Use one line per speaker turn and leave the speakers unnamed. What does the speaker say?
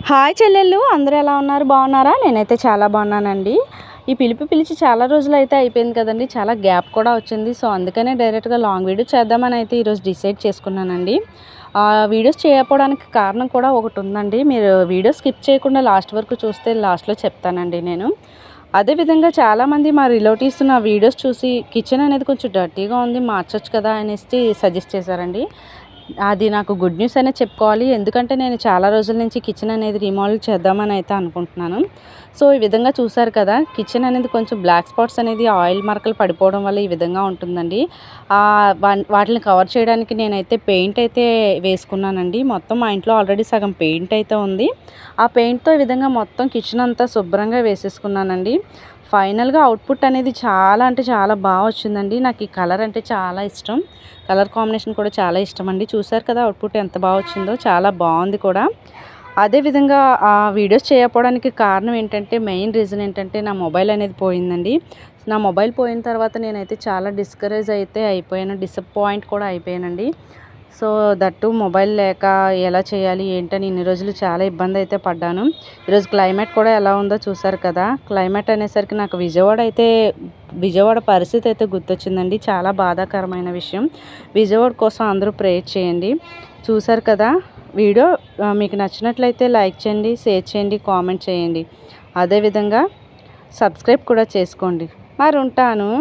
Hi చెల్లెళ్ళు, అందరూ ఎలా ఉన్నారు? బాగున్నారా? నేనైతే చాలా బాగున్నానండి. ఈ పిలిచి చాలా రోజులైతే అయిపోయింది కదండి. చాలా గ్యాప్ కూడా వచ్చింది. సో అందుకనే డైరెక్ట్గా లాంగ్ వీడియో చేద్దామని అయితే ఈరోజు డిసైడ్ చేసుకున్నానండి. వీడియోస్ చేయకపోవడానికి కారణం కూడా ఒకటి ఉందండి. మీరు వీడియో స్కిప్ చేయకుండా లాస్ట్ వరకు చూస్తే లాస్ట్లో చెప్తానండి నేను. అదేవిధంగా చాలామంది మా రిలేటివ్స్ నా వీడియోస్ చూసి కిచెన్ అనేది కొంచెం డర్టీగా ఉంది, మార్చొచ్చు కదా అనేసి సజెస్ట్ చేశారండి. అది నాకు గుడ్ న్యూస్ అనే చెప్పుకోవాలి. ఎందుకంటే నేను చాలా రోజుల నుంచి కిచెన్ అనేది రీమోడల్ చేద్దామని అయితే అనుకుంటున్నాను. సో ఈ విధంగా చూసారు కదా, కిచెన్ అనేది కొంచెం బ్లాక్ స్పాట్స్ అనేది ఆయిల్ మరకలు పడిపోవడం వల్ల ఈ విధంగా ఉంటుందండి. వాటిని కవర్ చేయడానికి నేనైతే పెయింట్ అయితే వేసుకున్నానండి. మొత్తం మా ఇంట్లో ఆల్రెడీ సగం పెయింట్ అయితే ఉంది. ఆ పెయింట్తో ఈ విధంగా మొత్తం కిచెన్ అంతా శుభ్రంగా వేసేసుకున్నానండి. ఫైనల్గా అవుట్పుట్ అనేది చాలా అంటే చాలా బాగా వచ్చిందండి. నాకు ఈ కలర్ అంటే చాలా ఇష్టం. కలర్ కాంబినేషన్ కూడా చాలా ఇష్టం అండి. చూసారు కదా అవుట్పుట్ ఎంత బాగా వచ్చిందో, చాలా బాగుంది కూడా. అదేవిధంగా ఆ వీడియోస్ చేయకపోవడానికి కారణం ఏంటంటే, మెయిన్ రీజన్ ఏంటంటే నా మొబైల్ అనేది పోయిందండి. నా మొబైల్ పోయిన తర్వాత నేనైతే చాలా డిస్కరేజ్ అయితే అయిపోయాను, డిసప్పాయింట్ కూడా అయిపోయానండి. సో దట్టు మొబైల్ లేక ఎలా చేయాలి ఏంటని ఇన్ని రోజులు చాలా ఇబ్బంది అయితే పడ్డాను. ఈరోజు క్లైమేట్ కూడా ఎలా ఉందో చూసారు కదా. క్లైమేట్ అనేసరికి నాకు విజయవాడ పరిస్థితి అయితే గుర్తొచ్చిందండి. చాలా బాధాకరమైన విషయం. విజయవాడ కోసం అందరూ ప్రేయర్ చేయండి. చూసారు కదా వీడియో. మీకు నచ్చినట్లయితే లైక్ చేయండి, షేర్ చేయండి, కామెంట్ చేయండి. అదేవిధంగా సబ్స్క్రైబ్ కూడా చేసుకోండి. మరి ఉంటాను.